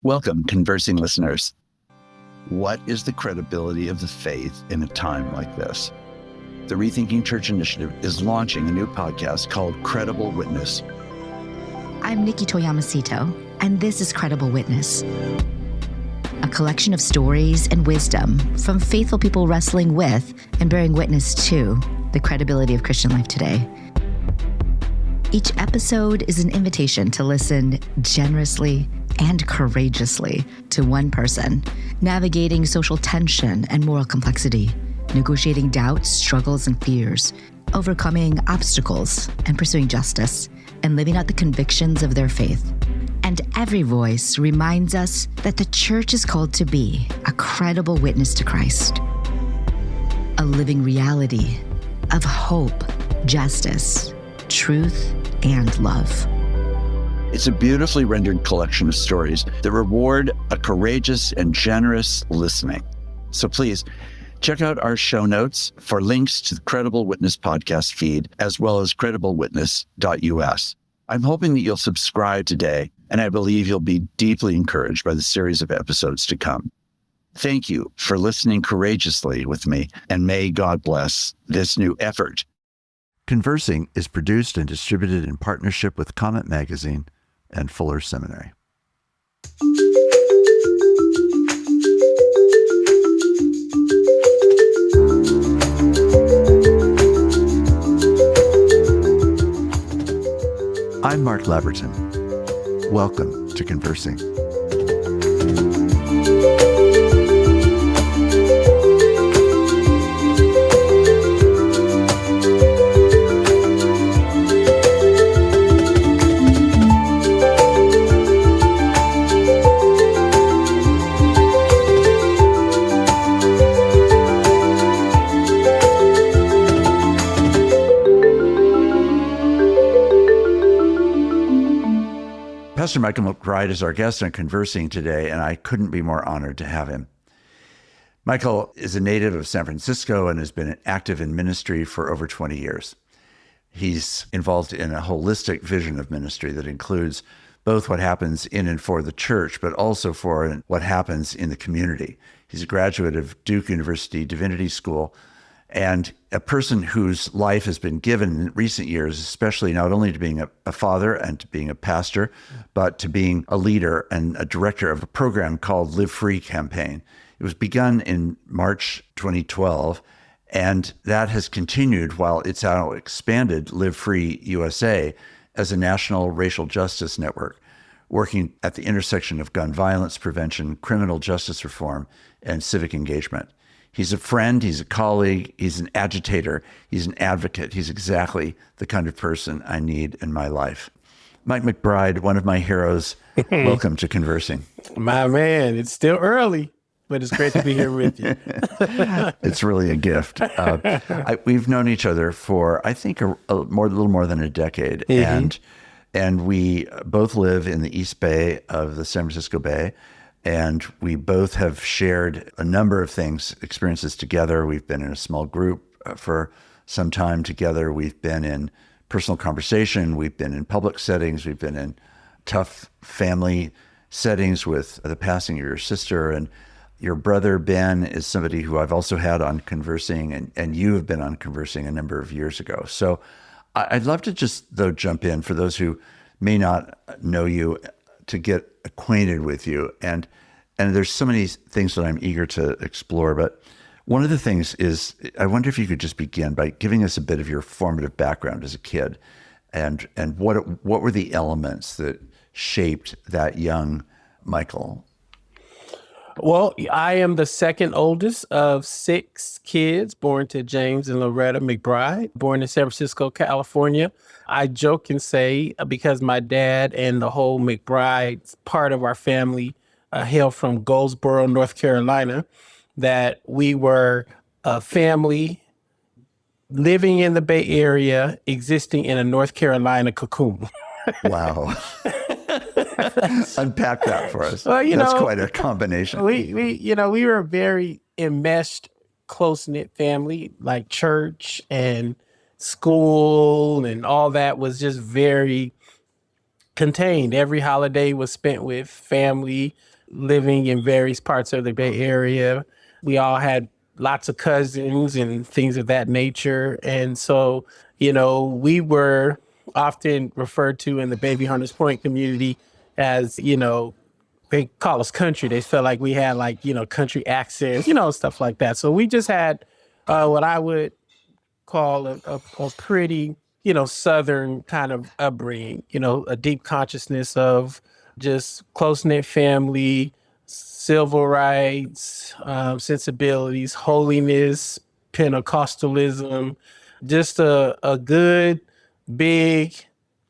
Welcome, conversing listeners. What is the credibility of the faith in a time like this? The Rethinking Church Initiative is launching a new podcast called Credible Witness. I'm Nikki Toyamasito, and this is Credible Witness, a collection of stories and wisdom from faithful people wrestling with and bearing witness to the credibility of Christian life today. Each episode is an invitation to listen generously and courageously to one person, navigating social tension and moral complexity, negotiating doubts, struggles, and fears, overcoming obstacles and pursuing justice, and living out the convictions of their faith. And every voice reminds us that the church is called to be a credible witness to Christ, a living reality of hope, justice, truth, and love. It's a beautifully rendered collection of stories that reward a courageous and generous listening. So please check out our show notes for links to the Credible Witness podcast feed, as well as crediblewitness.us. I'm hoping that you'll subscribe today, and I believe you'll be deeply encouraged by the series of episodes to come. Thank you for listening courageously with me, and may God bless this new effort. Conversing is produced and distributed in partnership with Comment Magazine and Fuller Seminary. I'm Mark Labberton. Welcome to Conversing. Pastor Mike McBride is our guest on Conversing today, and I couldn't be more honored to have him. Michael is a native of San Francisco and has been active in ministry for over 20 years. He's involved in a holistic vision of ministry that includes both what happens in and for the church, but also for what happens in the community. He's a graduate of Duke University Divinity School, and a person whose life has been given in recent years, especially not only to being a father and to being a pastor, but to being a leader and a director of a program called Live Free campaign. It was begun in March 2012, and that has continued while it's now expanded Live Free USA as a national racial justice network, working at the intersection of gun violence prevention, criminal justice reform, and civic engagement. He's a friend, he's a colleague, he's an agitator, he's an advocate. He's exactly the kind of person I need in my life. Mike McBride, one of my heroes, welcome to Conversing. My man, it's still early, but it's great to be here with you. It's really a gift. We've known each other for, I think, a little more than a decade. Mm-hmm. And we both live in the East Bay of the San Francisco Bay. And we both have shared a number of things, experiences together. We've been in a small group for some time together. We've been in personal conversation. We've been in public settings. We've been in tough family settings with the passing of your sister. And your brother, Ben, is somebody who I've also had on Conversing, and you have been on Conversing a number of years ago. So I'd love to just, though, jump in for those who may not know you, to get acquainted with you. And there's so many things that I'm eager to explore, but one of the things is, I wonder if you could just begin by giving us a bit of your formative background as a kid, and what were the elements that shaped that young Michael? Well, I am the second oldest of 6 kids born to James and Loretta McBride, born in San Francisco, California. I joke and say, because my dad and the whole McBride part of our family hail from Goldsboro, North Carolina, that we were a family living in the Bay Area, existing in a North Carolina cocoon. Wow. Unpack that for us. Well, that's quite a combination. We were a very enmeshed, close-knit family, like church and school and all that was just very contained. Every holiday was spent with family. living in various parts of the Bay Area. We all had lots of cousins and things of that nature. And so, we were often referred to in the Baby Hunters Point community as, they call us country. They felt like we had country accents, stuff like that. So we just had what I would call a pretty, Southern kind of upbringing, a deep consciousness of just close-knit family, civil rights, sensibilities, holiness, Pentecostalism, just a good, big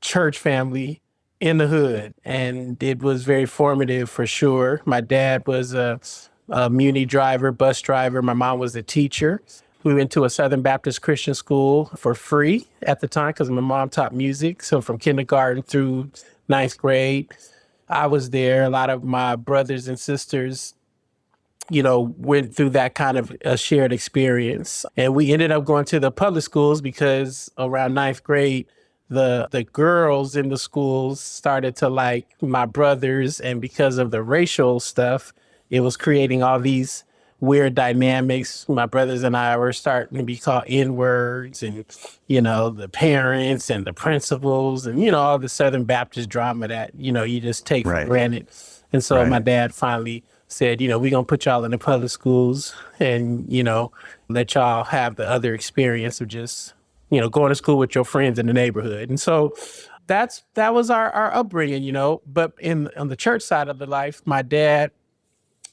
church family in the hood. And it was very formative for sure. My dad was a muni driver, bus driver. My mom was a teacher. We went to a Southern Baptist Christian school for free at the time because my mom taught music. So from kindergarten through ninth grade, I was there. A lot of my brothers and sisters, went through that kind of a shared experience. And we ended up going to the public schools because around ninth grade, the girls in the schools started to like my brothers. And because of the racial stuff, it was creating all these weird dynamics. My brothers and I were starting to be called N-words and, the parents and the principals and, all the Southern Baptist drama that, you just take for granted. And so my dad finally said, we're going to put y'all in the public schools and, let y'all have the other experience of just, going to school with your friends in the neighborhood. And so that was our upbringing, but on the church side of the life, my dad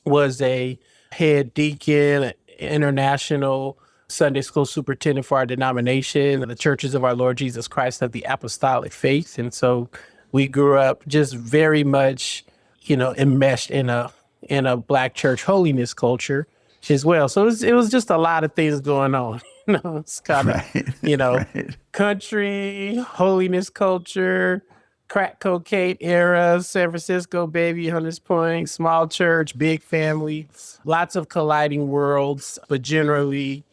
was a head deacon, international Sunday school superintendent for our denomination, the Churches of our Lord Jesus Christ of the Apostolic Faith. And so we grew up just very much, enmeshed in a Black church holiness culture as well. So it was just a lot of things going on. It's kind of, country, holiness culture, crack cocaine era, San Francisco, Baby Hunters Point, small church, big family, lots of colliding worlds, but generally,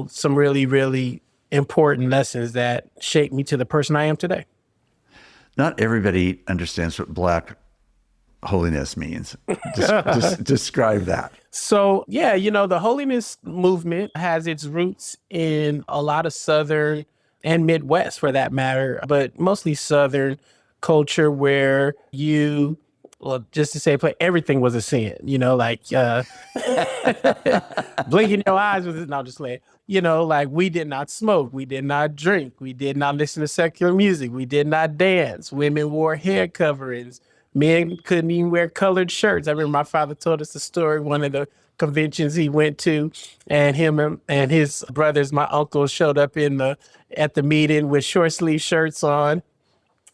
some really, really important lessons that shaped me to the person I am today. Not everybody understands what Black holiness means. Just describe that. So, the holiness movement has its roots in a lot of Southern and Midwest for that matter, but mostly Southern culture where just to say, everything was a sin, blinking your eyes was, no, just like, we did not smoke, we did not drink, we did not listen to secular music, we did not dance, women wore hair coverings, men couldn't even wear colored shirts. I remember my father told us a story, one of the conventions he went to, and him and his brothers, my uncle, showed up at the meeting with short sleeve shirts on.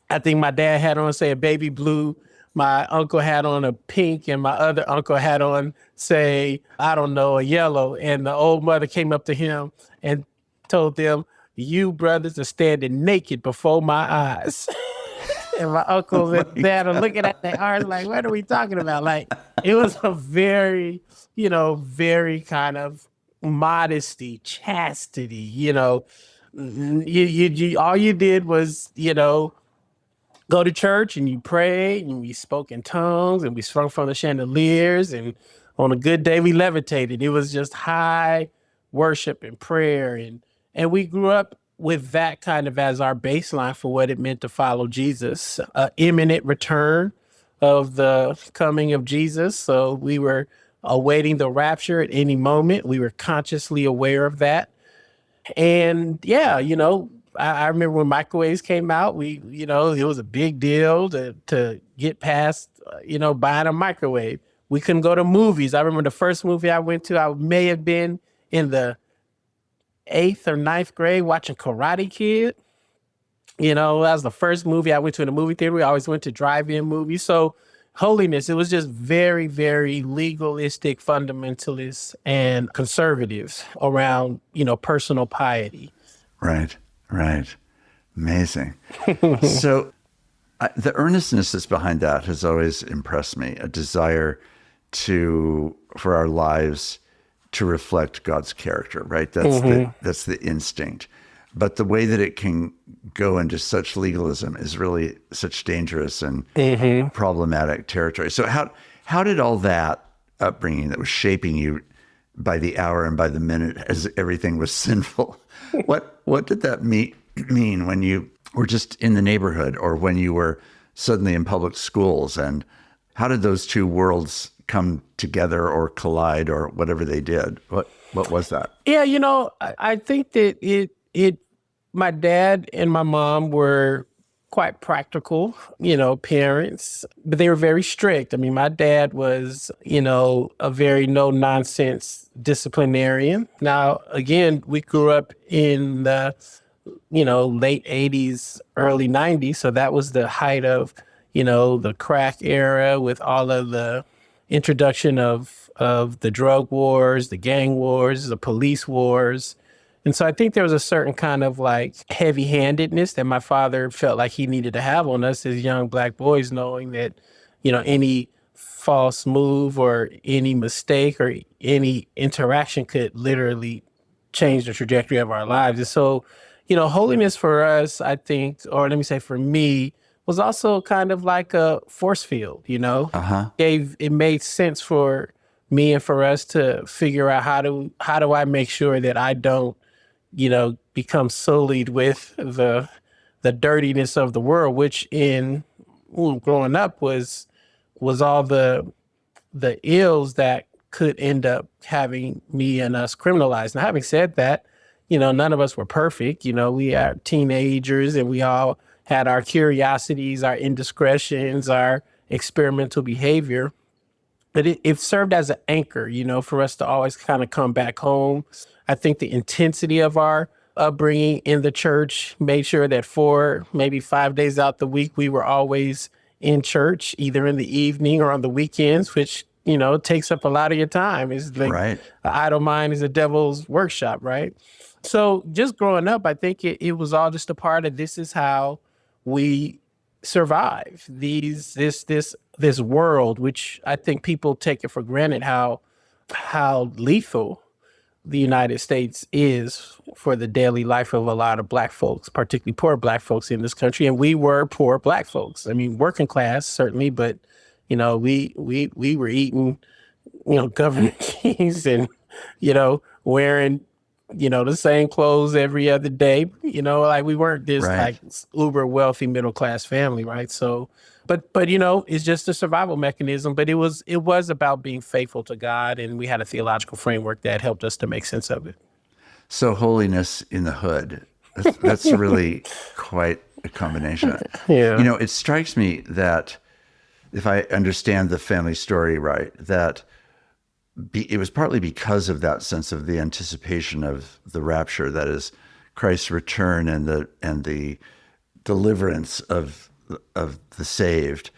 I think my dad had on, say, a baby blue. My uncle had on a pink, and my other uncle had on, say, I don't know, a yellow. And the old mother came up to him and told them, "You brothers are standing naked before my eyes." And my uncle and dad are looking at their eyes like, what are we talking about? Like, it was a very, very kind of modesty, chastity, you all you did was, go to church and you prayed and we spoke in tongues and we swung from the chandeliers, and on a good day we levitated. It was just high worship and prayer, and we grew up with that kind of as our baseline for what it meant to follow Jesus, imminent return of the coming of Jesus. So we were awaiting the rapture at any moment. We were consciously aware of that. And I remember when microwaves came out, it was a big deal to get past, buying a microwave. We couldn't go to movies. I remember the first movie I went to, I may have been in the 8th or 9th grade watching Karate Kid. That was the first movie I went to in a movie theater. We always went to drive-in movies. So holiness, it was just very, very legalistic, fundamentalist, and conservative around, personal piety. Right. Amazing. So the earnestness that's behind that has always impressed me, a desire for our lives to reflect God's character, right? That's the instinct. But the way that it can go into such legalism is really such dangerous and problematic territory. So how How did all that upbringing that was shaping you by the hour and by the minute as everything was sinful, what did that mean when you were just in the neighborhood or when you were suddenly in public schools? And how did those two worlds come together or collide or whatever they did? What was that? Yeah, I think that my dad and my mom were quite practical, parents, but they were very strict. I mean, my dad was, a very no-nonsense disciplinarian. Now, again, we grew up in the, late 80s, early 90s. So that was the height of, the crack era with all of the introduction of the drug wars, the gang wars, the police wars. And so I think there was a certain kind of like heavy-handedness that my father felt like he needed to have on us as young Black boys, knowing that, any false move or any mistake or any interaction could literally change the trajectory of our lives. And so, holiness for us, I think, or let me say for me, was also kind of like a force field, It made sense for me and for us to figure out how do I make sure that I don't, become sullied with the dirtiness of the world, which in growing up was all the ills that could end up having me and us criminalized. Now, having said that, none of us were perfect. We are teenagers and we all had our curiosities, our indiscretions, our experimental behavior. But it served as an anchor, for us to always kind of come back home. I think the intensity of our upbringing in the church made sure that 4, maybe 5 days out the week, we were always in church, either in the evening or on the weekends, which, takes up a lot of your time. It's like Right. An idle mind is a devil's workshop, right? So just growing up, I think it was all just a part of this is how we survive this world, which I think people take it for granted how lethal the United States is for the daily life of a lot of Black folks, particularly poor Black folks in this country. And we were poor Black folks. I mean, working class, certainly, but, we were eating, government cheese and, wearing, the same clothes every other day, like we weren't this Right. like uber wealthy middle class family. Right. So, but it's just a survival mechanism, but it was about being faithful to God. And we had a theological framework that helped us to make sense of it. So holiness in the hood, that's really quite a combination. Yeah. It strikes me that if I understand the family story right, that it was partly because of that sense of the anticipation of the rapture, that is Christ's return and the deliverance of the saved,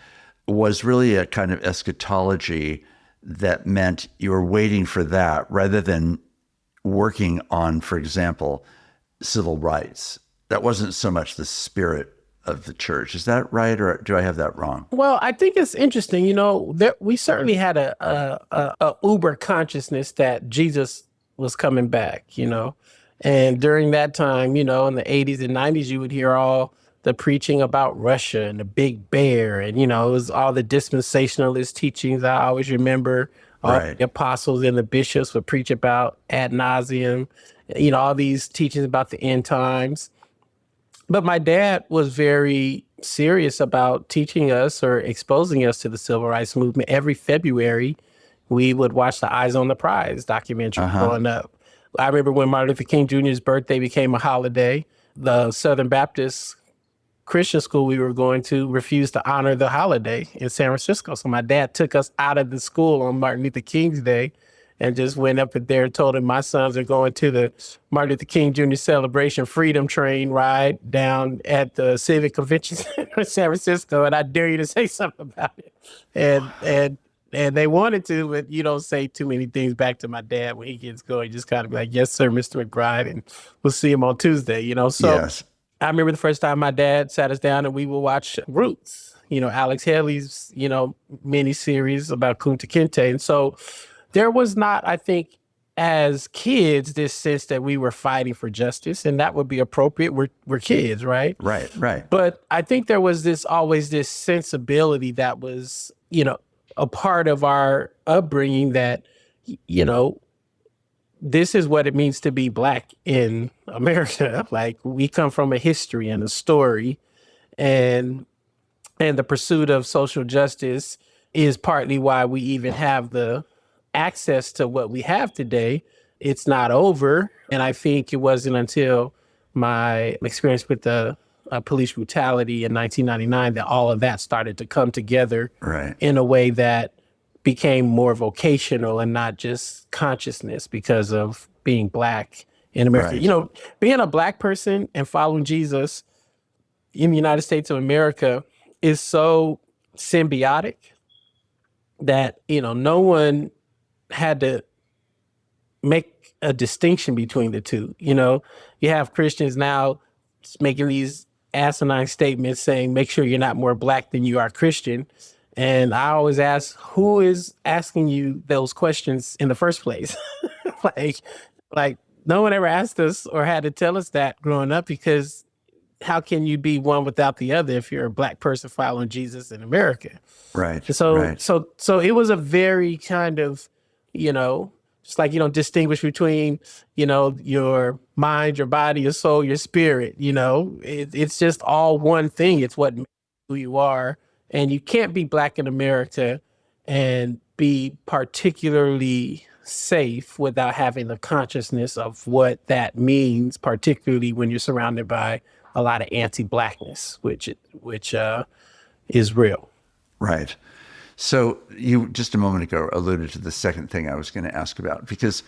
was really a kind of eschatology that meant you were waiting for that rather than working on, for example, civil rights. That wasn't so much the spirit of the church. Is that right, or do I have that wrong? Well, I think it's interesting. We certainly had a uber consciousness that Jesus was coming back. And during that time, in the 80s and 90s, you would hear all the preaching about Russia and the big bear, and it was all the dispensationalist teachings. I always remember all Right. the apostles and the bishops would preach about ad nauseum, all these teachings about the end times. But my dad was very serious about teaching us or exposing us to the civil rights movement. Every February, we would watch the Eyes on the Prize documentary growing up. I remember when Martin Luther King Jr.'s birthday became a holiday, the Southern Baptist Christian school we were going to refused to honor the holiday in San Francisco. So my dad took us out of the school on Martin Luther King's Day and just went up there and told him, my sons are going to the Martin Luther King Jr. Celebration Freedom Train ride down at the Civic Convention Center in San Francisco, and I dare you to say something about it. And they wanted to, but you don't say too many things back to my dad when he gets going. You just kind of be like, yes, sir, Mr. McBride, and we'll see him on Tuesday, So Yes. I remember the first time my dad sat us down and we would watch Roots, Alex Haley's, mini series about Kunta Kinte. And so there was not, I think, as kids, this sense that we were fighting for justice, and that would be appropriate. We're kids, right? Right. But I think there was always this sensibility that was, a part of our upbringing that, you know, this is what it means to be Black in America. Like, we come from a history and a story, and the pursuit of social justice is partly why we even have the access to what we have today. It's not over. And I think it wasn't until my experience with the police brutality in 1999 that all of that started to come together in a way that became more vocational and not just consciousness because of being Black in America. You know, being a Black person and following Jesus in the United States of America is so symbiotic that, you know, no one had to make a distinction between the two. You know, you have Christians now making these asinine statements saying, make sure you're not more Black than you are Christian. And I always ask, who is asking you those questions in the first place? like no one ever asked us or had to tell us that growing up, because how can you be one without the other if you're a Black person following Jesus in America? Right. So it was a very kind of, you know, just like you don't distinguish between, you know, your mind, your body, your soul, your spirit, you know, it's just all one thing. It's what makes who you are. And you can't be Black in America and be particularly safe without having the consciousness of what that means, particularly when you're surrounded by a lot of anti-Blackness, which is real. Right. So you just a moment ago alluded to the second thing I was going to ask about, because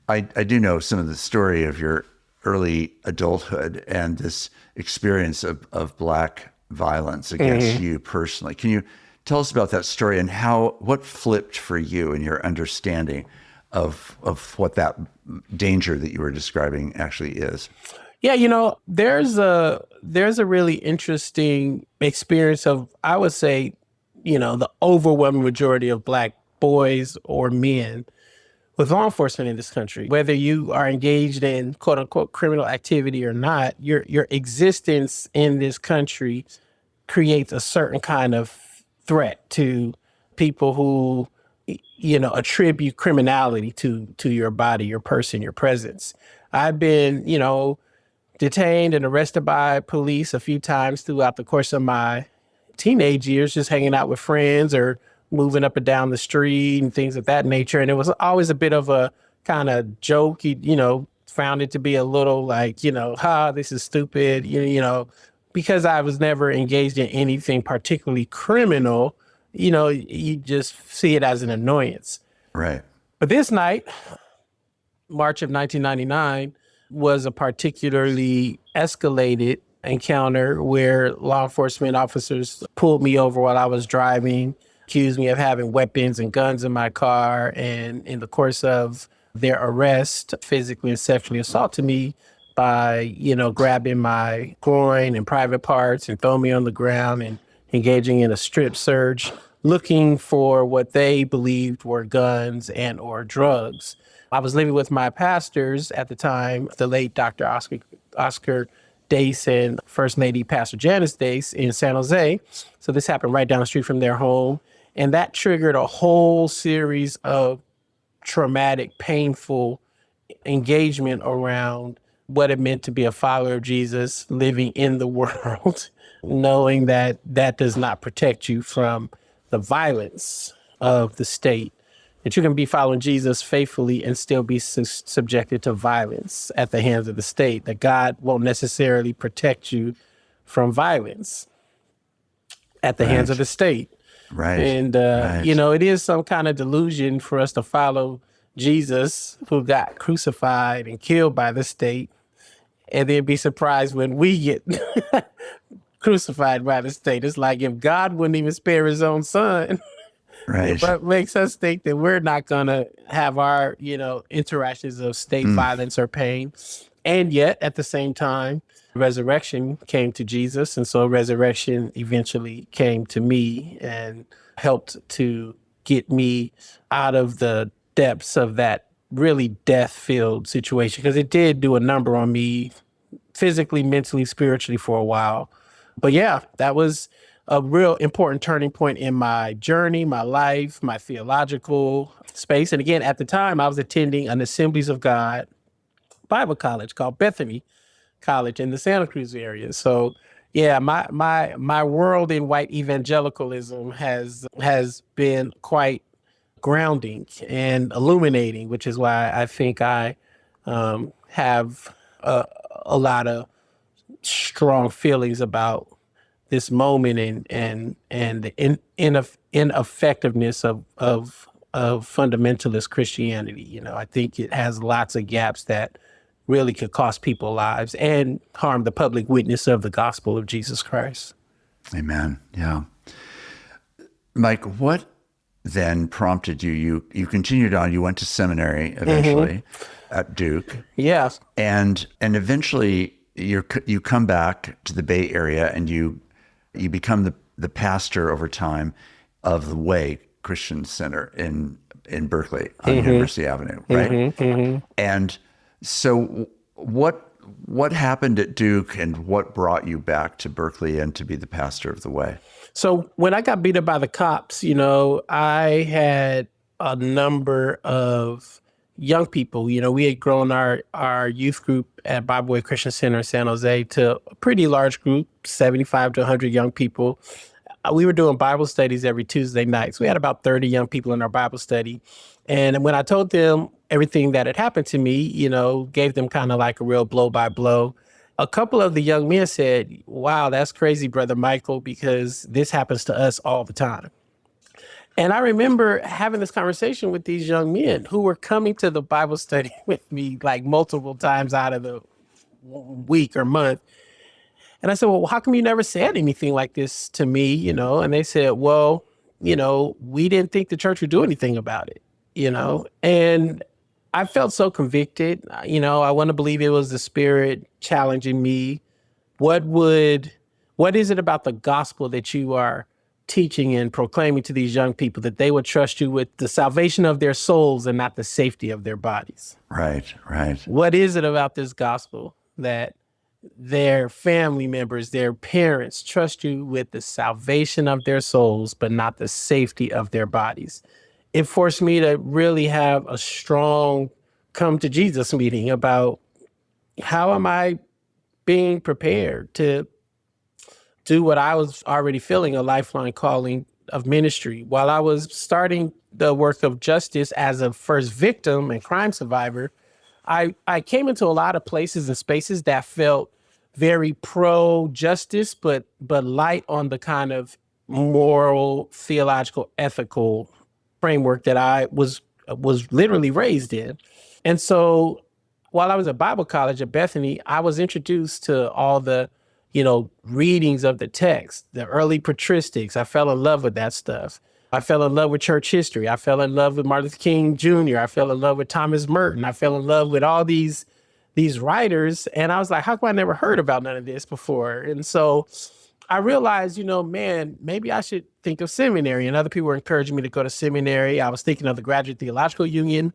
I do know some of the story of your early adulthood and this experience of Black violence against you personally. Can you tell us about that story and what flipped for you in your understanding of what that danger that you were describing actually is? Yeah, you know, there's a really interesting experience of, I would say, you know, the overwhelming majority of Black boys or men with law enforcement in this country. Whether you are engaged in quote unquote criminal activity or not, your existence in this country creates a certain kind of threat to people who, you know, attribute criminality to your body, your person, your presence. I've been, you know, detained and arrested by police a few times throughout the course of my teenage years, just hanging out with friends or moving up and down the street and things of that nature. And it was always a bit of a kind of joke. You know, found it to be a little like, you know, this is stupid, you know, because I was never engaged in anything particularly criminal, you know, you just see it as an annoyance. Right. But this night, March of 1999, was a particularly escalated encounter where law enforcement officers pulled me over while I was driving, accused me of having weapons and guns in my car, and in the course of their arrest, physically and sexually assaulted me by, you know, grabbing my groin and private parts and throwing me on the ground and engaging in a strip search, looking for what they believed were guns and or drugs. I was living with my pastors at the time, the late Dr. Oscar Dace and First Lady Pastor Janice Dace in San Jose. So this happened right down the street from their home. And that triggered a whole series of traumatic, painful engagement around what it meant to be a follower of Jesus, living in the world, knowing that that does not protect you from the violence of the state, that you can be following Jesus faithfully and still be subjected to violence at the hands of the state, that God won't necessarily protect you from violence at the hands of the state. Right. And, you know, it is some kind of delusion for us to follow Jesus, who got crucified and killed by the state, and then be surprised when we get crucified by the state. It's like if God wouldn't even spare his own son. Right. But makes us think that we're not going to have our, you know, interactions of state violence or pain. And yet, at the same time, resurrection came to Jesus. And so resurrection eventually came to me and helped to get me out of the depths of that really death-filled situation. Because it did do a number on me physically, mentally, spiritually for a while. But yeah, that was a real important turning point in my journey, my life, my theological space. And again, at the time, I was attending an Assemblies of God Bible college called Bethany College in the Santa Cruz area. So yeah, my world in white evangelicalism has been quite grounding and illuminating, which is why I think I have a lot of strong feelings about this moment and the ineffectiveness of fundamentalist Christianity. You know, I think it has lots of gaps that really could cost people lives and harm the public witness of the gospel of Jesus Christ. Amen. Yeah. Mike, what then prompted you? You continued on. You went to seminary eventually at Duke. Yes. And eventually you come back to the Bay Area and you become the pastor over time of the Way Christian Center in Berkeley on University Avenue, right? And so what happened at Duke and what brought you back to Berkeley and to be the pastor of the Way? So when I got beat up by the cops, you know, I had a number of young people. You know, we had grown our youth group at Bible Way Christian Center in San Jose to a pretty large group, 75 to 100 young people. We were doing Bible studies every Tuesday night. So we had about 30 young people in our Bible study. And when I told them everything that had happened to me, you know, gave them kind of like a real blow by blow, a couple of the young men said, "Wow, that's crazy, Brother Michael, because this happens to us all the time." And I remember having this conversation with these young men who were coming to the Bible study with me like multiple times out of the week or month. And I said, "Well, how come you never said anything like this to me?" You know, and they said, "Well, you know, we didn't think the church would do anything about it," you know, and I felt so convicted. You know, I want to believe it was the Spirit challenging me. What is it about the gospel that you are teaching and proclaiming to these young people that they would trust you with the salvation of their souls and not the safety of their bodies? Right. What is it about this gospel that their family members, their parents trust you with the salvation of their souls, but not the safety of their bodies? It forced me to really have a strong come to Jesus meeting about how am I being prepared to do what I was already feeling a lifeline calling of ministry. While I was starting the work of justice as a first victim and crime survivor, I came into a lot of places and spaces that felt very pro-justice, but light on the kind of moral, theological, ethical framework that I was literally raised in. And so while I was at Bible college at Bethany, I was introduced to all the, you know, readings of the text, the early patristics. I fell in love with that stuff. I fell in love with church history. I fell in love with Martin Luther King Jr. I fell in love with Thomas Merton. I fell in love with all these writers. And I was like, how come I never heard about none of this before? And so I realized, you know, man, maybe I should think of seminary. And other people were encouraging me to go to seminary. I was thinking of the Graduate Theological Union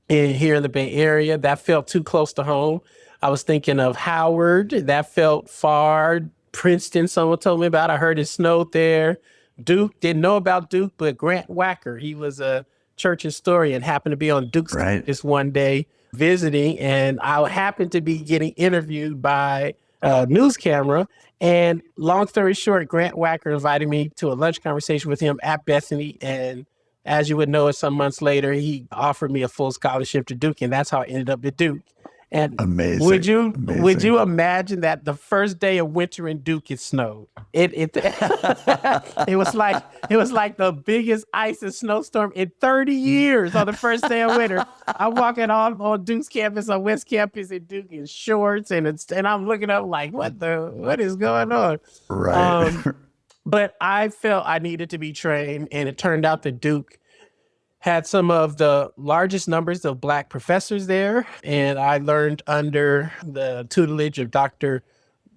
here in the Bay Area. That felt too close to home. I was thinking of Howard. That felt far. Princeton, someone told me about. I heard it snowed there. Duke, didn't know about Duke, but Grant Wacker, he was a church historian, happened to be on Duke's campus one day visiting. And I happened to be getting interviewed by a news camera. And long story short, Grant Wacker invited me to a lunch conversation with him at Bethany. And as you would know, some months later, he offered me a full scholarship to Duke. And that's how I ended up at Duke. And amazing. Would you imagine that the first day of winter in Duke it snowed? It was like the biggest ice and snowstorm in 30 years on the first day of winter. I'm walking on Duke's campus, on West Campus in Duke in shorts, and I'm looking up like, what is going on? Right. But I felt I needed to be trained, and it turned out that Duke had some of the largest numbers of Black professors there. And I learned under the tutelage of Dr.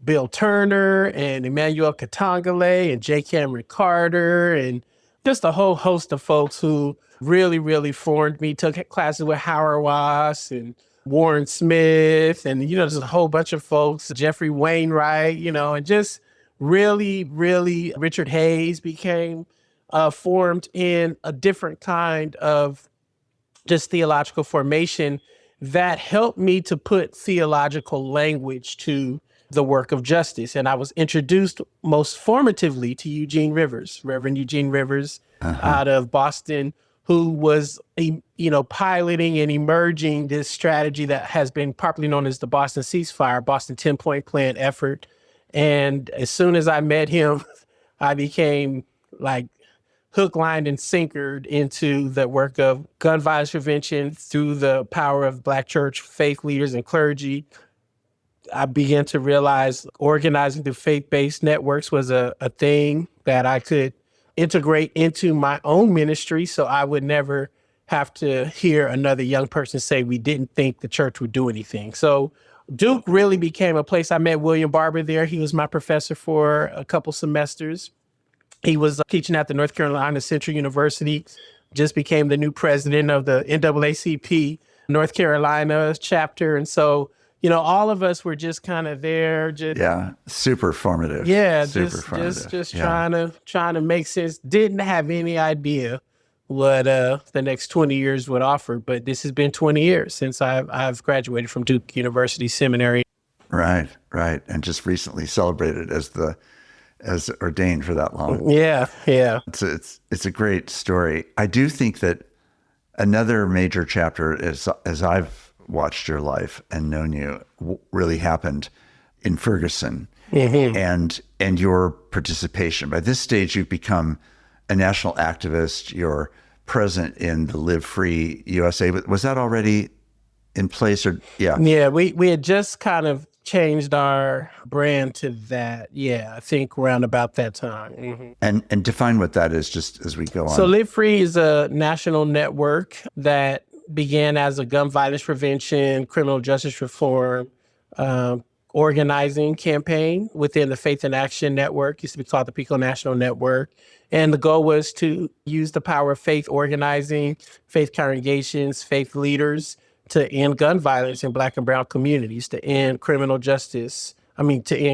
Bill Turner and Emmanuel Katangale and J. Cameron Carter and just a whole host of folks who really, really formed me. Took classes with Howard Wass and Warren Smith and, you know, just a whole bunch of folks, Jeffrey Wainwright, you know, and just really, really, Richard Hayes became formed in a different kind of just theological formation that helped me to put theological language to the work of justice. And I was introduced most formatively to Eugene Rivers, Reverend Eugene Rivers, out of Boston, who was, piloting and emerging this strategy that has been popularly known as the Boston ceasefire, Boston 10-point plan effort. And as soon as I met him, I became like hook, line, and sinkered into the work of gun violence prevention through the power of Black church faith leaders and clergy. I began to realize organizing through faith-based networks was a thing that I could integrate into my own ministry, so I would never have to hear another young person say we didn't think the church would do anything. So Duke really became a place. I met William Barber there. He was my professor for a couple semesters. He was teaching at the North Carolina Central University, just became the new president of the NAACP North Carolina chapter. And so, all of us were just kind of there. Super formative. Yeah, super formative. Just trying to make sense. Didn't have any idea what the next 20 years would offer, but this has been 20 years since I've graduated from Duke University Seminary. Right. And just recently celebrated as ordained for that long. Yeah. It's a great story. I do think that another major chapter, as I've watched your life and known you, really happened in Ferguson, and your participation. By this stage, you've become a national activist. You're present in the Live Free USA. Was that already in place? Or Yeah, we had just kind of changed our brand to that. Yeah, I think around about that time. And define what that is, just as we go on. So Live Free is a national network that began as a gun violence prevention, criminal justice reform organizing campaign within the Faith in Action Network, used to be called the PICO National Network. And the goal was to use the power of faith organizing, faith congregations, faith leaders to end gun violence in Black and brown communities, to end to end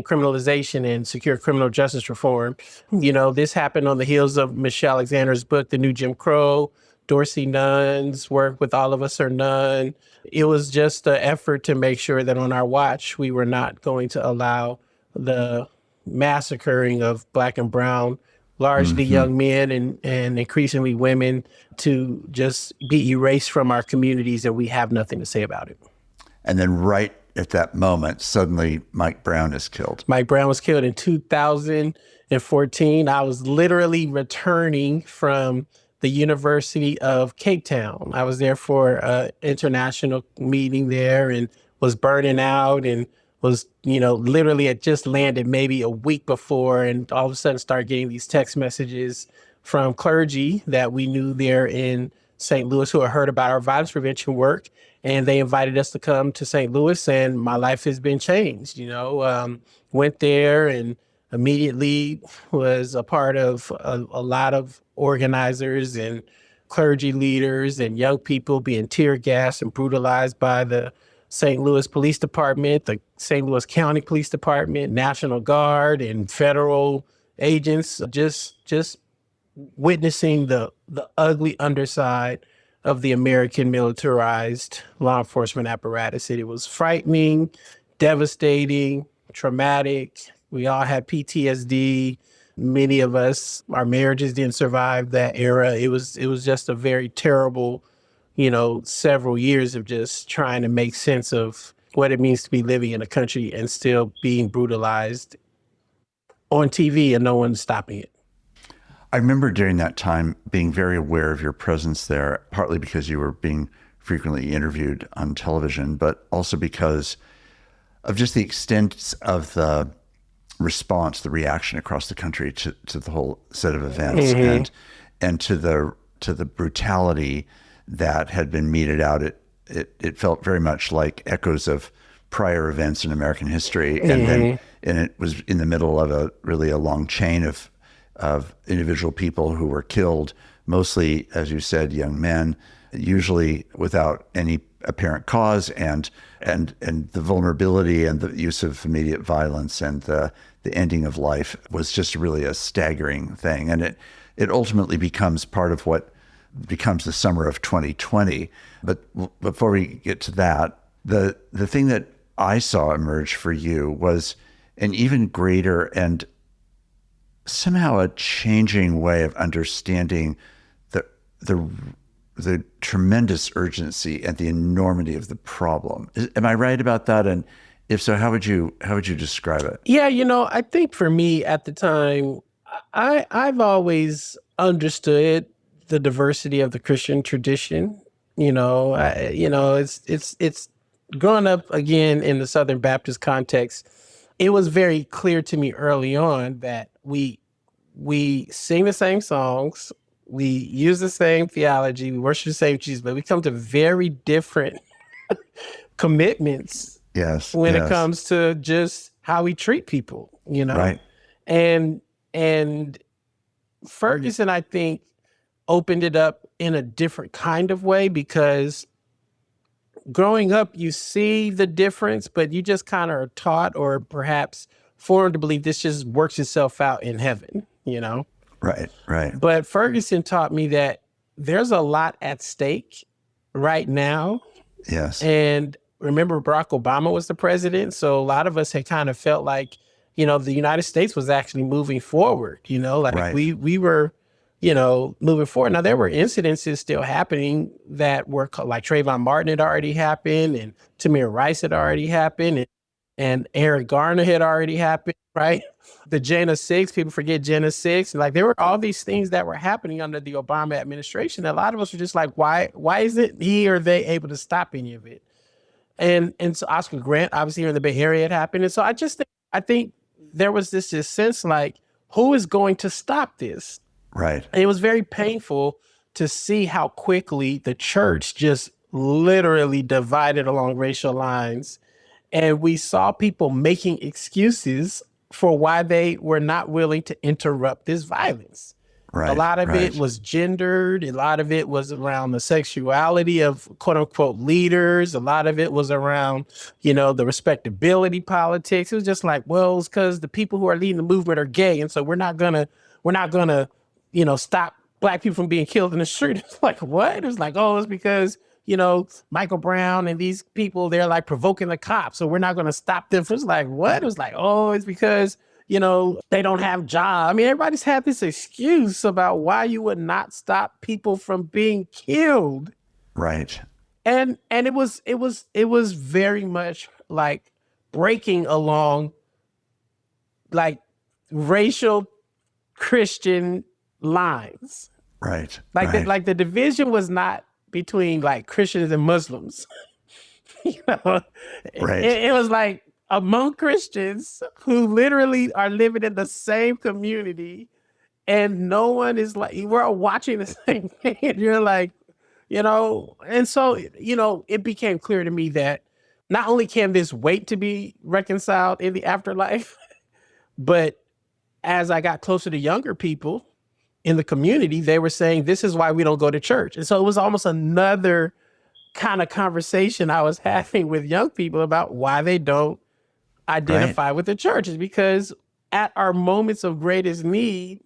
criminalization and secure criminal justice reform. This happened on the heels of Michelle Alexander's book, The New Jim Crow, Dorsey Nunn's work with All of Us or None. It was just an effort to make sure that on our watch, we were not going to allow the massacring of Black and brown, largely young men and increasingly women, to just be erased from our communities, and we have nothing to say about it. And then right at that moment, suddenly Mike Brown is killed. Mike Brown was killed in 2014. I was literally returning from the University of Cape Town. I was there for an international meeting there and was burning out and was, literally had just landed maybe a week before, and all of a sudden started getting these text messages from clergy that we knew there in St. Louis who had heard about our violence prevention work. And they invited us to come to St. Louis, and my life has been changed. Went there and immediately was a part of a lot of organizers and clergy leaders and young people being tear gassed and brutalized by the St. Louis Police Department, the St. Louis County Police Department, National Guard, and federal agents, just witnessing the ugly underside of the American militarized law enforcement apparatus. It was frightening, devastating, traumatic. We all had PTSD. Many of us, our marriages didn't survive that era. It was just a very terrible, several years of just trying to make sense of what it means to be living in a country and still being brutalized on TV and no one's stopping it. I remember during that time being very aware of your presence there, partly because you were being frequently interviewed on television, but also because of just the extent of the response, the reaction across the country to the whole set of events, and to the brutality that had been meted out. It felt very much like echoes of prior events in American history, and it was in the middle of a long chain of individual people who were killed mostly, as you said, young men, usually without any apparent cause, and the vulnerability and the use of immediate violence and the ending of life was just really a staggering thing. And it ultimately becomes part of what becomes the summer of 2020. But before we get to that, the thing that I saw emerge for you was an even greater and somehow a changing way of understanding the tremendous urgency and the enormity of the problem. Am I right about that? And if so, how would you describe it? Yeah, I think for me at the time, I've always understood the diversity of the Christian tradition. It's growing up again in the Southern Baptist context. It was very clear to me early on that we sing the same songs, we use the same theology, we worship the same Jesus, but we come to very different commitments. Yes. When it comes to just how we treat people, Right. And Ferguson, I think, opened it up in a different kind of way, because growing up, you see the difference, but you just kind of are taught or perhaps formed to believe this just works itself out in heaven, Right. But Ferguson taught me that there's a lot at stake right now. Yes. And remember, Barack Obama was the president. So a lot of us had kind of felt like, the United States was actually moving forward, Right. we were, moving forward. Now, there were incidences still happening that were like Trayvon Martin had already happened, and Tamir Rice had already happened, and Eric Garner had already happened, right? The Jana 6, people forget Jana 6. Like, there were all these things that were happening under the Obama administration. A lot of us were just like, why isn't he or they able to stop any of it? And so Oscar Grant, obviously here in the Bay Area, had happened. And so I think there was this sense like, who is going to stop this? Right. And it was very painful to see how quickly the church just literally divided along racial lines. And we saw people making excuses for why they were not willing to interrupt this violence. Right. A lot of it was gendered. A lot of it was around the sexuality of quote unquote leaders. A lot of it was around, the respectability politics. It was just like, well, it's because the people who are leading the movement are gay. And so we're not gonna, stop Black people from being killed in the street. It's like, what? It was like, oh, it's because, Michael Brown and these people, they're like provoking the cops. So we're not going to stop them. It was like, what? It was like, oh, it's because, they don't have jobs. I mean, everybody's had this excuse about why you would not stop people from being killed. Right. And it was very much like breaking along like racial Christian lines. Right. Like the division was not between like Christians and Muslims. Right. It was like among Christians who literally are living in the same community, and no one is like, we're all watching the same thing. And you're like, and so, it became clear to me that not only can this wait to be reconciled in the afterlife, but as I got closer to younger people in the community, they were saying, this is why we don't go to church. And so it was almost another kind of conversation I was having with young people about why they don't identify with the church. Is because at our moments of greatest need,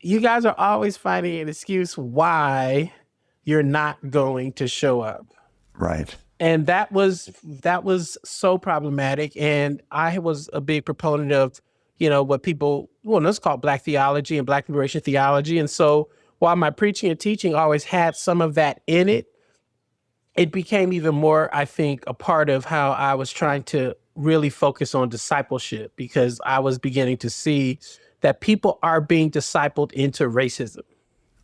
you guys are always finding an excuse why you're not going to show up. Right. And that was so problematic. And I was a big proponent of, what people, let's call Black theology and Black liberation theology. And so while my preaching and teaching always had some of that in it, it became even more, I think, a part of how I was trying to really focus on discipleship, because I was beginning to see that people are being discipled into racism.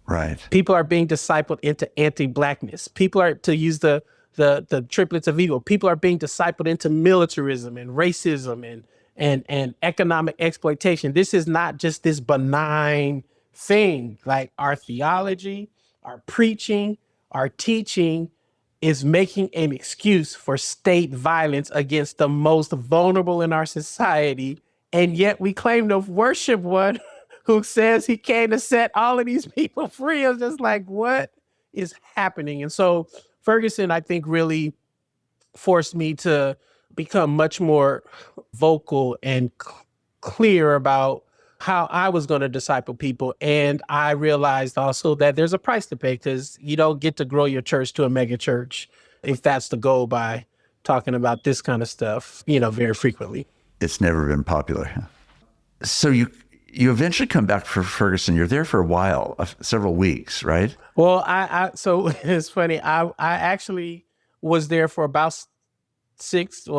Right. People are being discipled into anti-Blackness. People are, to use the triplets of evil, people are being discipled into militarism and racism and economic exploitation. This is not just this benign thing. Like, our theology, our preaching, our teaching is making an excuse for state violence against the most vulnerable in our society. And yet we claim to worship one who says he came to set all of these people free. I was just like, what is happening? And so Ferguson, I think, really forced me to become much more vocal and clear about how I was going to disciple people. And I realized also that there's a price to pay, because you don't get to grow your church to a mega church if that's the goal by talking about this kind of stuff, very frequently. It's never been popular. So you eventually come back for Ferguson. You're there for a while, several weeks, right? Well, so it's funny. I actually was there for about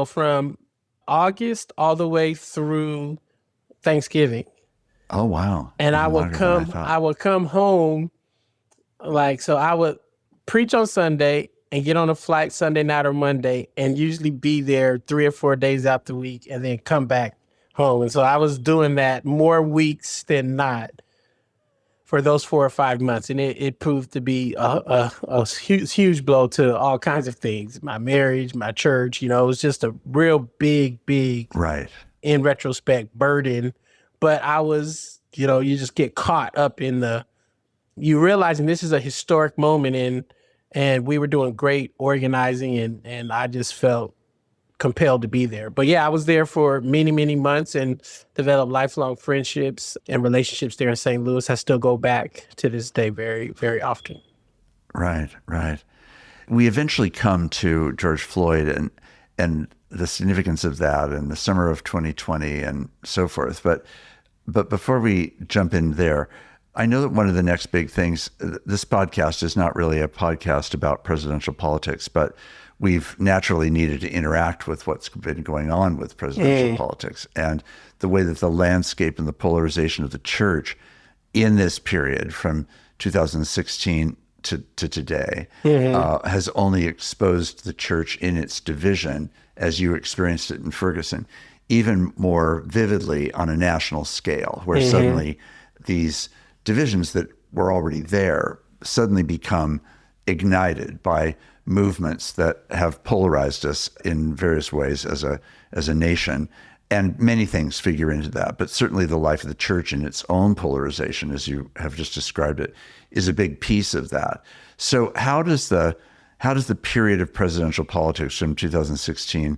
from August all the way through Thanksgiving. Oh, wow. And I would come home, so I would preach on Sunday and get on a flight Sunday night or Monday, and usually be there 3 or 4 days out the week and then come back home. And so I was doing that more weeks than not for those 4 or 5 months. And it proved to be a huge blow to all kinds of things. My marriage, my church, it was just a real big, right, in retrospect, burden. But I was, you just get caught up in you realizing this is a historic moment, and we were doing great organizing, and I just felt compelled to be there. But yeah, I was there for many, many months and developed lifelong friendships and relationships there in St. Louis. I still go back to this day very, very often. Right. We eventually come to George Floyd and the significance of that in the summer of 2020 and so forth. But before we jump in there, I know that one of the next big things, this podcast is not really a podcast about presidential politics, but we've naturally needed to interact with what's been going on with presidential politics and the way that the landscape and the polarization of the church in this period from 2016 to today has only exposed the church in its division, as you experienced it in Ferguson, even more vividly on a national scale, where suddenly these divisions that were already there suddenly become ignited by movements that have polarized us in various ways as a nation. And many things figure into that, but certainly the life of the church in its own polarization, as you have just described it, is a big piece of that. So how does the period of presidential politics from 2016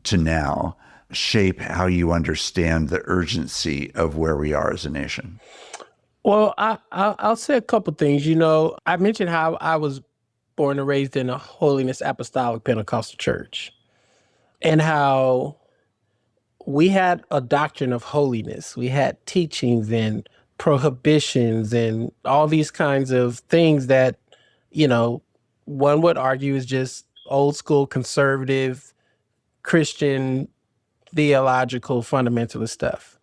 to now shape how you understand the urgency of where we are as a nation? Well, I'll say a couple things. I mentioned how I was born and raised in a holiness apostolic Pentecostal church, and how we had a doctrine of holiness. We had teachings and prohibitions and all these kinds of things that, one would argue is just old school conservative Christian theological fundamentalist stuff.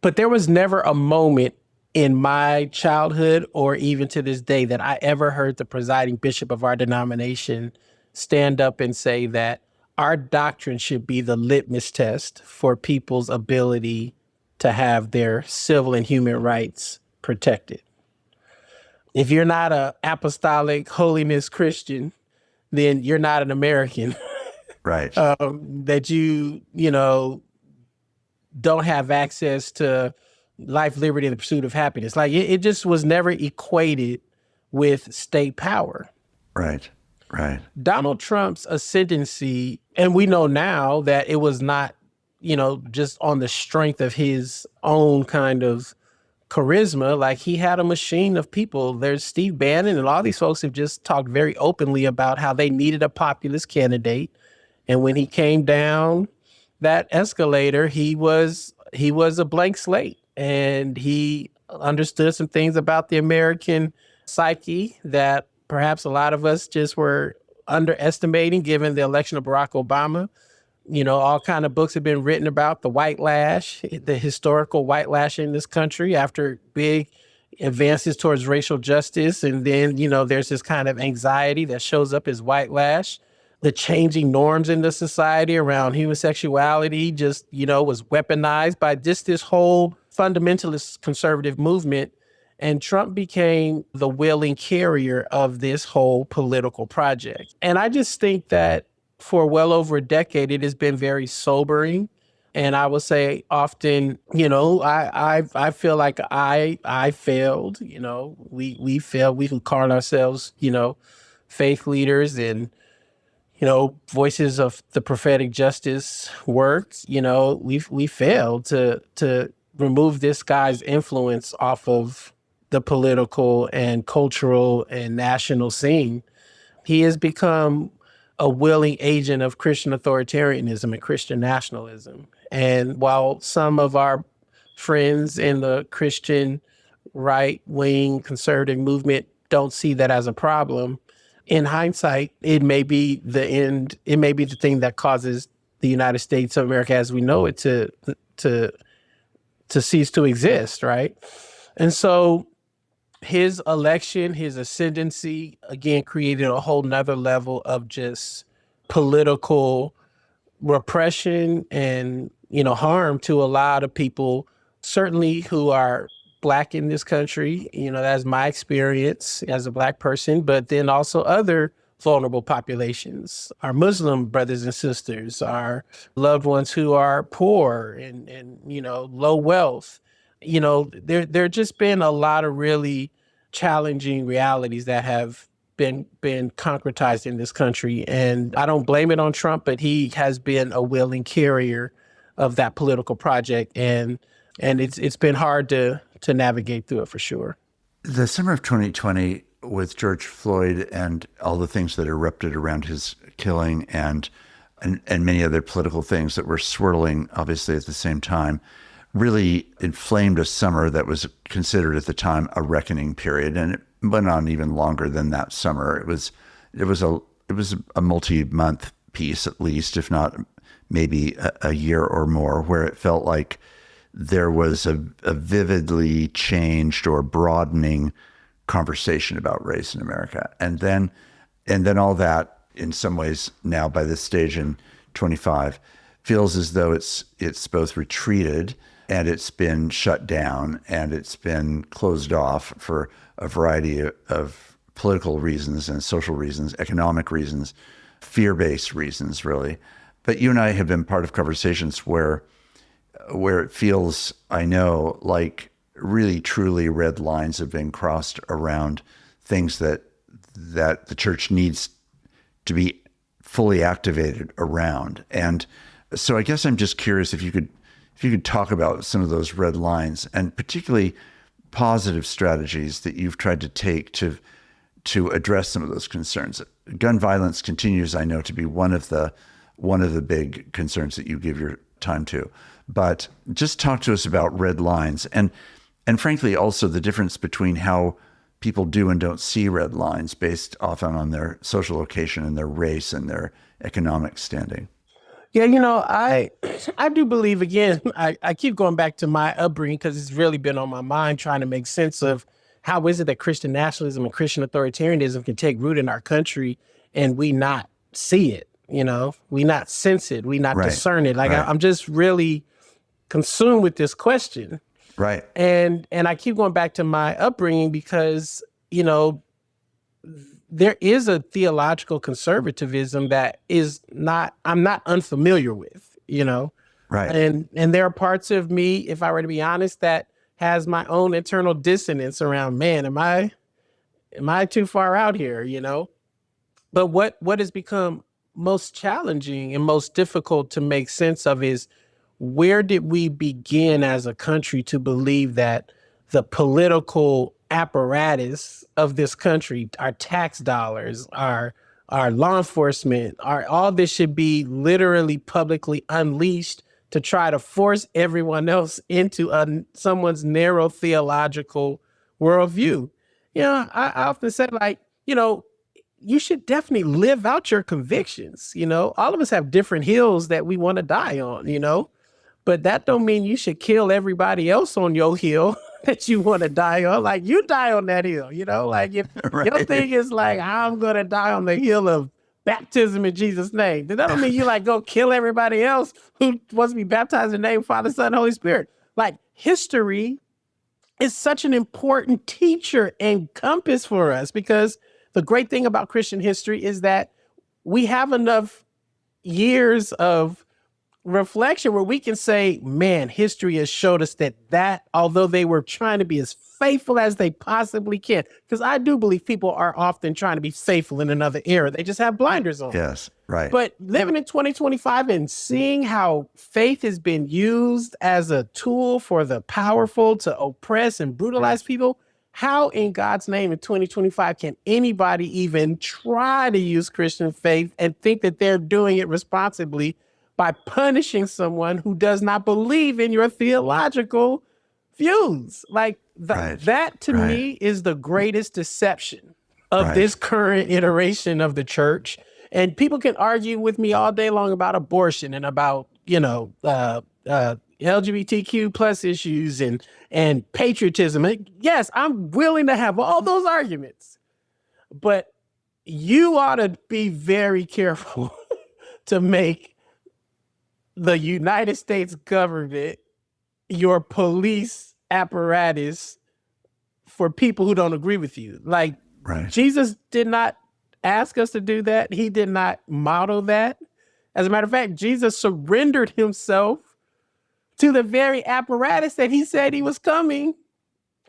But there was never a moment in my childhood or even to this day that I ever heard the presiding bishop of our denomination stand up and say that our doctrine should be the litmus test for people's ability to have their civil and human rights protected. If you're not an apostolic holiness Christian, then you're not an American. Right. That you don't have access to life, liberty, and the pursuit of happiness. Like it just was never equated with state power. Right. Donald Trump's ascendancy, and we know now that it was not, just on the strength of his own kind of charisma. Like he had a machine of people. There's Steve Bannon and all these folks have just talked very openly about how they needed a populist candidate. And when he came down that escalator, he was a blank slate. And he understood some things about the American psyche that perhaps a lot of us just were underestimating given the election of Barack Obama. All kind of books have been written about the white lash, the historical white lash in this country after big advances towards racial justice. And then, there's this kind of anxiety that shows up as white lash. The changing norms in the society around human sexuality just, was weaponized by just this whole fundamentalist conservative movement. And Trump became the willing carrier of this whole political project. And I just think that for well over a decade, it has been very sobering And I would say often, I feel like I failed. We failed. We can call ourselves, faith leaders and voices of the prophetic justice work. We failed to remove this guy's influence off of the political and cultural and national scene. He has become a willing agent of Christian authoritarianism and Christian nationalism. And while some of our friends in the Christian right-wing conservative movement don't see that as a problem, in hindsight, it may be the end. It may be the thing that causes the United States of America as we know it to cease to exist, right? And so his election, his ascendancy, again, created a whole nother level of just political repression and, harm to a lot of people, certainly who are Black in this country. That's my experience as a Black person, but then also other vulnerable populations, our Muslim brothers and sisters, our loved ones who are poor and low wealth. There just been a lot of really challenging realities that have been concretized in this country. And I don't blame it on Trump, but he has been a willing carrier of that political project. And it's been hard to navigate through it for sure. The summer of 2020 with George Floyd and all the things that erupted around his killing and many other political things that were swirling obviously at the same time really inflamed a summer that was considered at the time a reckoning period, and it went on even longer than that summer. It was a multi-month piece at least, if not maybe a year or more, where it felt like there was a vividly changed or broadening conversation about race in America, and then all that in some ways now by this stage in 25 feels as though it's both retreated and it's been shut down and it's been closed off for a variety of political reasons and social reasons, economic reasons, fear-based reasons, really. But you and I have been part of conversations where it feels, I know, like really truly red lines have been crossed around things that the church needs to be fully activated around. And so I guess I'm just curious if you could talk about some of those red lines and particularly positive strategies that you've tried to take to address some of those concerns. Gun violence continues, I know, to be one of the big concerns that you give your time to. But just talk to us about red lines and frankly also the difference between how people do and don't see red lines based often on their social location and their race and their economic standing. Yeah, I do believe, again, I keep going back to my upbringing because it's really been on my mind trying to make sense of how is it that Christian nationalism and Christian authoritarianism can take root in our country and we not see it, we not sense it, we not discern it. Like, right. I'm just really consumed with this question. Right. And I keep going back to my upbringing because, there is a theological conservatism that I'm not unfamiliar with, Right. And there are parts of me, if I were to be honest, that has my own internal dissonance around, man, am I too far out here, But what has become most challenging and most difficult to make sense of is where did we begin as a country to believe that the political apparatus of this country, our tax dollars, our law enforcement, all this should be literally publicly unleashed to try to force everyone else into someone's narrow theological worldview. I often say, you should definitely live out your convictions. All of us have different hills that we want to die on, but that don't mean you should kill everybody else on your hill that you want to die on. Like, you die on that hill, like if right. Your thing is like, I'm going to die on the hill of baptism in Jesus' name. That don't mean you go kill everybody else who wants to be baptized in the name of Father, Son, Holy Spirit. Like, history is such an important teacher and compass for us because the great thing about Christian history is that we have enough years of reflection where we can say, man, history has showed us that although they were trying to be as faithful as they possibly can, because I do believe people are often trying to be faithful in another era. They just have blinders on. Yes, right. But living in 2025 and seeing how faith has been used as a tool for the powerful to oppress and brutalize people, how in God's name in 2025 can anybody even try to use Christian faith and think that they're doing it responsibly by punishing someone who does not believe in your theological views? Like that to me is the greatest deception of this current iteration of the church. And people can argue with me all day long about abortion and about, LGBTQ plus issues and patriotism. Yes, I'm willing to have all those arguments, but you ought to be very careful to make the United States government your police apparatus for people who don't agree with you. Like, Jesus did not ask us to do that. He did not model that. As a matter of fact, Jesus surrendered himself to the very apparatus that he said he was coming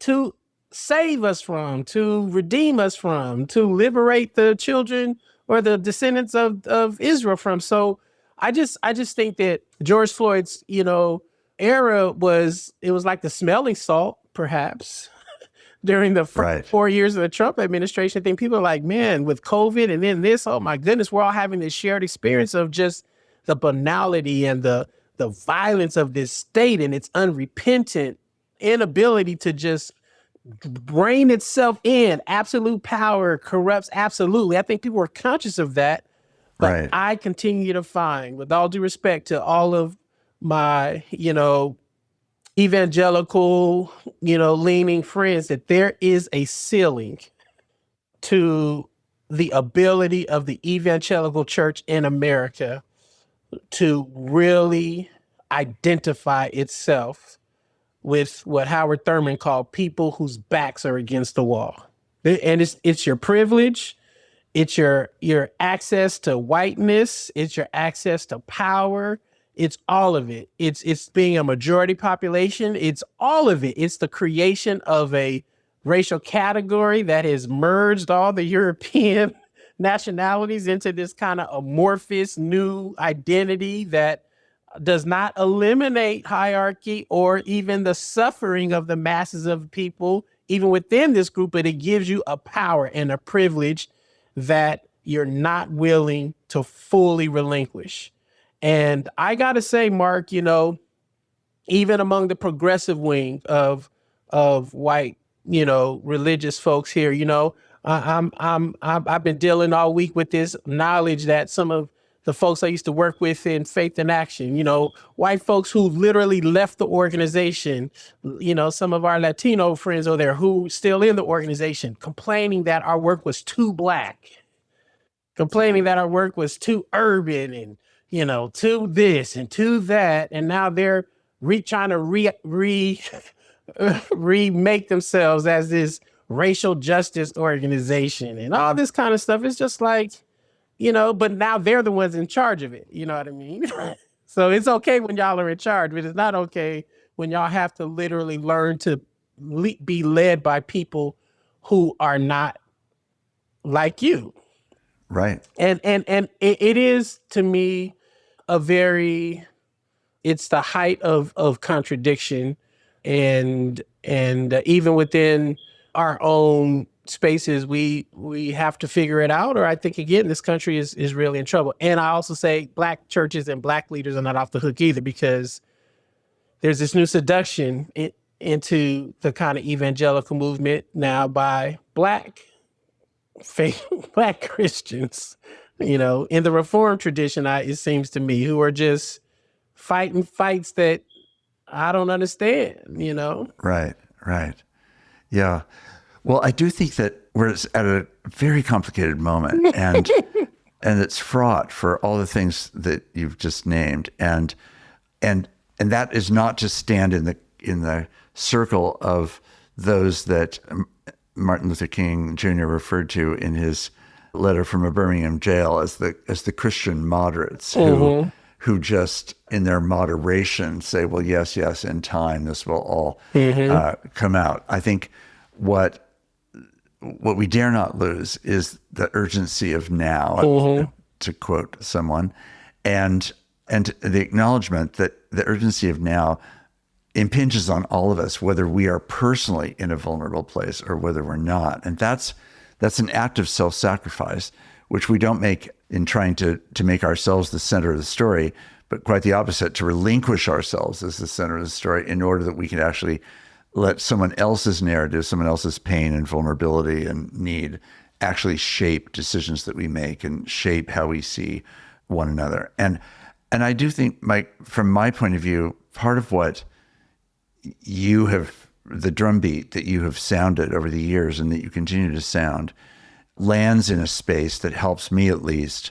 to save us from, to redeem us from, to liberate the children or the descendants of Israel from. So I just think that George Floyd's, era was like the smelling salt, perhaps, during the 4 years of the Trump administration. I think people are like, man, with COVID and then this, oh my goodness, we're all having this shared experience of just the banality and the violence of this state and its unrepentant inability to just rein itself in. Absolute power corrupts absolutely. I think people are conscious of that. But I continue to find, with all due respect to all of my, evangelical, leaning friends, that there is a ceiling to the ability of the evangelical church in America to really identify itself with what Howard Thurman called people whose backs are against the wall. And it's your privilege. It's your access to whiteness. It's your access to power. It's all of it. It's being a majority population. It's all of it. It's the creation of a racial category that has merged all the European nationalities into this kind of amorphous new identity that does not eliminate hierarchy or even the suffering of the masses of people, even within this group, but it gives you a power and a privilege that you're not willing to fully relinquish. And I got to say, Mark, even among the progressive wing of white, religious folks here, I've been dealing all week with this knowledge that some of the folks I used to work with in Faith in Action, white folks who literally left the organization, some of our Latino friends are there who still in the organization, complaining that our work was too Black, complaining that our work was too urban and, to this and to that. And now they're trying to remake themselves as this racial justice organization and all this kind of stuff. It's just like, but now they're the ones in charge of it. You know what I mean? So it's okay when y'all are in charge, but it's not okay when y'all have to literally learn to be led by people who are not like you. Right. And it is, to me, it's the height of contradiction. And even within our own spaces, we have to figure it out, or I think, again, this country is really in trouble. And I also say Black churches and Black leaders are not off the hook either, because there's this new seduction into the kind of evangelical movement now by Black Christians, in the Reformed tradition, it seems to me, who are just fighting fights that I don't understand, Right. Yeah. Well, I do think that we're at a very complicated moment, and it's fraught for all the things that you've just named, and that is not to stand in the circle of those that Martin Luther King Jr. referred to in his letter from a Birmingham jail as the Christian moderates, who who just in their moderation say, well, yes, in time, this will all come out. I think what we dare not lose is the urgency of now, to quote someone, and the acknowledgement that the urgency of now impinges on all of us, whether we are personally in a vulnerable place or whether we're not. And that's an act of self-sacrifice, which we don't make in trying to make ourselves the center of the story, but quite the opposite, to relinquish ourselves as the center of the story in order that we can actually let someone else's narrative, someone else's pain and vulnerability and need actually shape decisions that we make and shape how we see one another. And I do think, Mike, from my point of view, part of what you have, the drumbeat that you have sounded over the years and that you continue to sound, lands in a space that helps me at least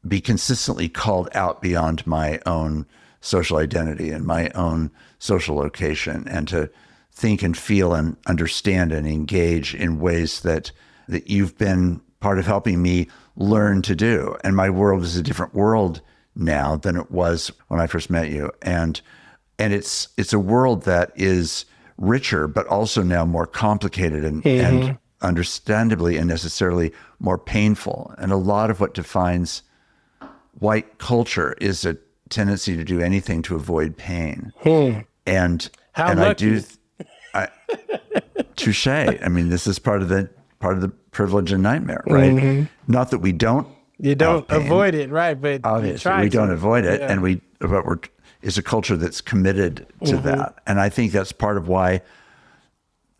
be consistently called out beyond my own social identity and my own social location, and to think and feel and understand and engage in ways that you've been part of helping me learn to do. And my world is a different world now than it was when I first met you. And it's a world that is richer, but also now more complicated and understandably and necessarily more painful. And a lot of what defines white culture is a tendency to do anything to avoid pain. And touche. I mean, this is part of the privilege and nightmare, right? Not that we don't. You don't avoid it, right? But obviously we don't avoid it, and we're is a culture that's committed to that. And I think that's part of why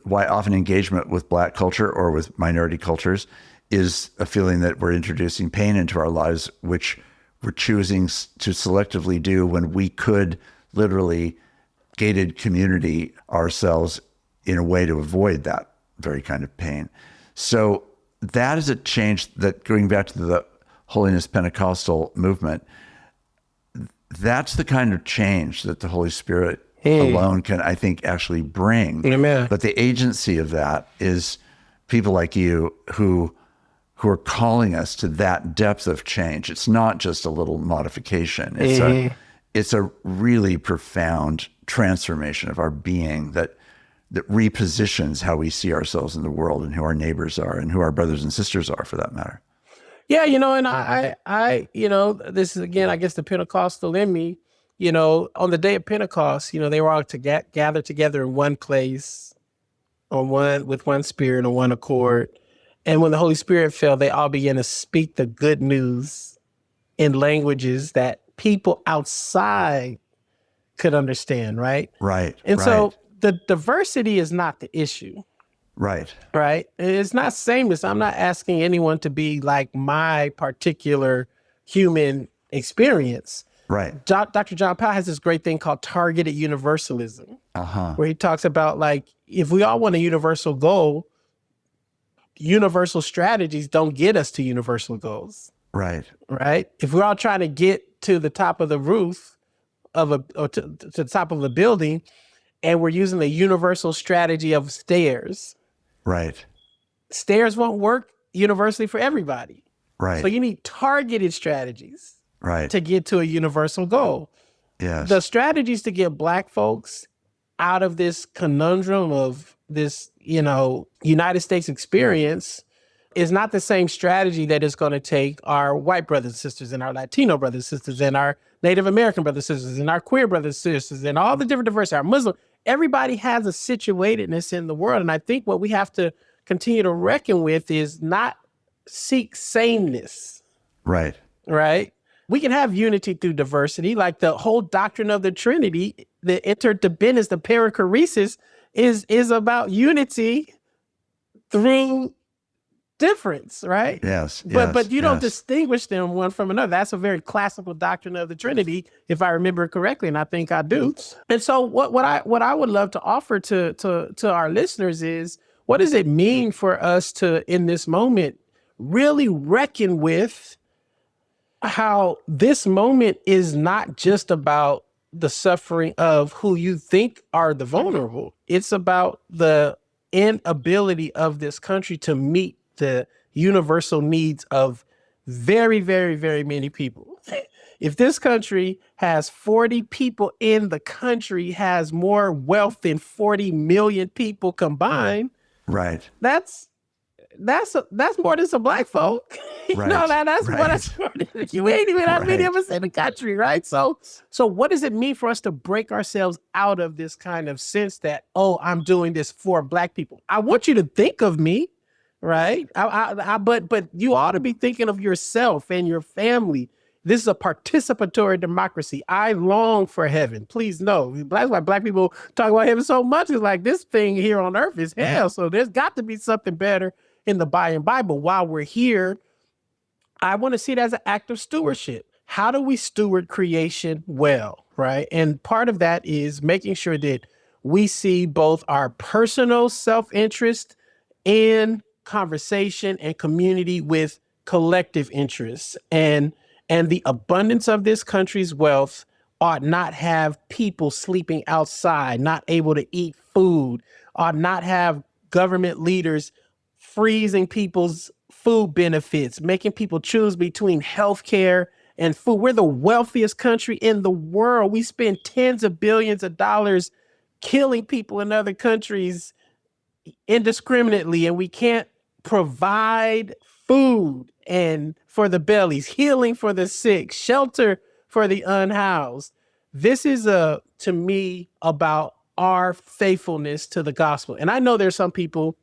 often engagement with Black culture or with minority cultures is a feeling that we're introducing pain into our lives, which we're choosing to selectively do when we could literally gated community ourselves in a way to avoid that very kind of pain. So that is a change that, going back to the holiness Pentecostal movement, that's the kind of change that the Holy Spirit alone can, I think, actually bring. Amen. But the agency of that is people like you who are calling us to that depth of change. It's not just a little modification. It's a really profound transformation of our being that repositions how we see ourselves in the world and who our neighbors are and who our brothers and sisters are, for that matter. Yeah, and I this is, again, I guess the Pentecostal in me, on the day of Pentecost, they were all gather together in one place with one spirit and one accord. And when the Holy Spirit fell, they all began to speak the good news in languages that people outside could understand, right? Right. And so the diversity is not the issue. Right. Right. It's not sameness. I'm not asking anyone to be like my particular human experience. Right. Dr. John Powell has this great thing called targeted universalism, where he talks about, like, if we all want a universal goal, universal strategies don't get us to universal goals. Right. Right. If we're all trying to get to the top of the roof or to the top of a building, and we're using the universal strategy of stairs. Right. Stairs won't work universally for everybody. Right. So you need targeted strategies to get to a universal goal. Yes. The strategies to get Black folks out of this conundrum of this, United States experience is not the same strategy that is going to take our white brothers and sisters and our Latino brothers and sisters and our Native American brothers and sisters and our queer brothers and sisters and all the different diversity, our Muslim. Everybody has a situatedness in the world. And I think what we have to continue to reckon with is not seek sameness. Right. Right. We can have unity through diversity, like the whole doctrine of the Trinity, the interdependence, the perichoresis is about unity through difference, right? Yes. But you don't distinguish them one from another. That's a very classical doctrine of the Trinity, if I remember correctly, and I think I do. And so what I would love to offer to our listeners is, what does it mean for us to, in this moment, really reckon with how this moment is not just about the suffering of who you think are the vulnerable. It's about the inability of this country to meet the universal needs of very, very, very many people. If this country has 40 people in the country has more wealth than 40 million people combined, right? That's more than some black folk. Right. That's more than you ain't even that many of us in the country, right? So what does it mean for us to break ourselves out of this kind of sense that, oh, I'm doing this for black people? I want you to think of me, right? But you ought to be thinking of yourself and your family. This is a participatory democracy. I long for heaven. Please know. That's why black people talk about heaven so much. It's like this thing here on earth is hell. So there's got to be something better in the by and by. But while we're here, I want to see it as an act of stewardship. How do we steward creation well, right? And part of that is making sure that we see both our personal self-interest and conversation and community with collective interests. And the abundance of this country's wealth ought not have people sleeping outside, not able to eat food, ought not have government leaders freezing people's food benefits, making people choose between healthcare and food. We're the wealthiest country in the world. We spend tens of billions of dollars killing people in other countries indiscriminately, and we can't provide food and for the bellies, healing for the sick, shelter for the unhoused. This is to me about our faithfulness to the gospel. And I know there's some people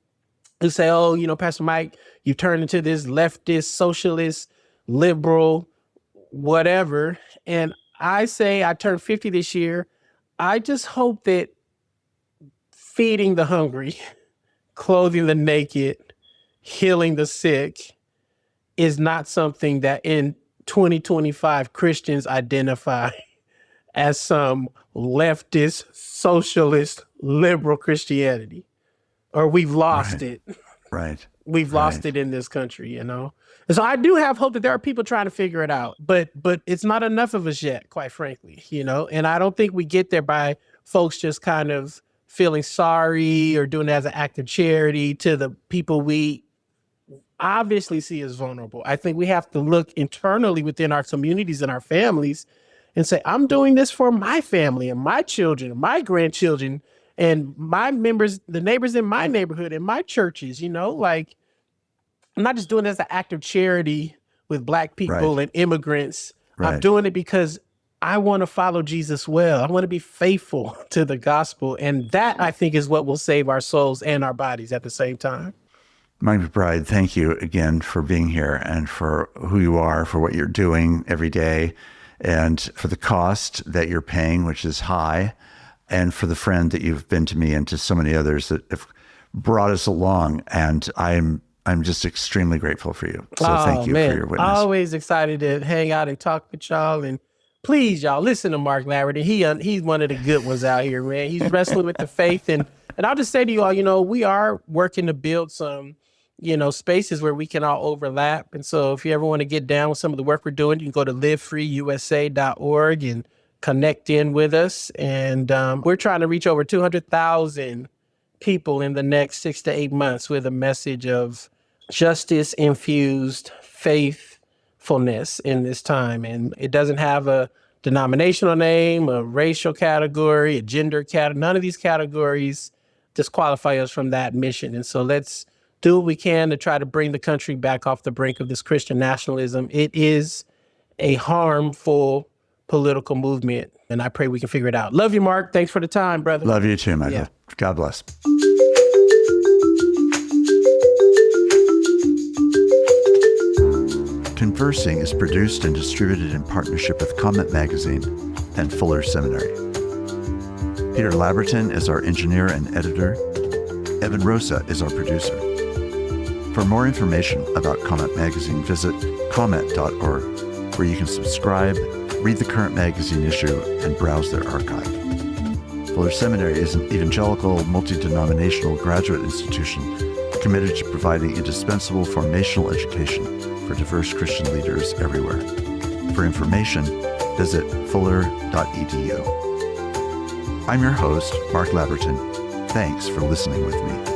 who say, oh, Pastor Mike, you turned into this leftist, socialist, liberal, whatever. And I say I turned 50 this year. I just hope that feeding the hungry, clothing the naked, healing the sick is not something that in 2025 Christians identify as some leftist, socialist, liberal Christianity, or we've lost it. Right. We've lost it in this country, And so I do have hope that there are people trying to figure it out, but it's not enough of us yet, quite frankly, and I don't think we get there by folks just kind of feeling sorry or doing it as an act of charity to the people we obviously see as vulnerable. I think we have to look internally within our communities and our families and say, I'm doing this for my family and my children, and my grandchildren, and my members, the neighbors in my neighborhood, and my churches, like I'm not just doing it as an act of charity with black people and immigrants. I'm doing it because I want to follow Jesus well. I want to be faithful to the gospel. And that, I think, is what will save our souls and our bodies at the same time. Mike McBride, thank you again for being here and for who you are, for what you're doing every day, and for the cost that you're paying, which is high, and for the friend that you've been to me and to so many others that have brought us along. And I'm just extremely grateful for you. So thank you for your witness. Always excited to hang out and talk with y'all. And please, y'all, listen to Mark Labberton. He's one of the good ones out here, man. He's wrestling with the faith. And I'll just say to you all, we are working to build some spaces where we can all overlap. And so if you ever want to get down with some of the work we're doing, you can go to livefreeusa.org and connect in with us. And we're trying to reach over 200,000 people in the next 6 to 8 months with a message of justice-infused faithfulness in this time. And it doesn't have a denominational name, a racial category, a gender category. None of these categories disqualify us from that mission. And so let's do what we can to try to bring the country back off the brink of this Christian nationalism. It is a harmful political movement, and I pray we can figure it out. Love you, Mark. Thanks for the time, brother. Love you too, Michael. Yeah. God bless. Conversing is produced and distributed in partnership with Comment Magazine and Fuller Seminary. Peter Labberton is our engineer and editor. Evan Rosa is our producer. For more information about Comment Magazine, visit comment.org, where you can subscribe, read the current magazine issue, and browse their archive. Fuller Seminary is an evangelical, multi-denominational graduate institution committed to providing indispensable formational education for diverse Christian leaders everywhere. For information, visit fuller.edu. I'm your host, Mark Labberton. Thanks for listening with me.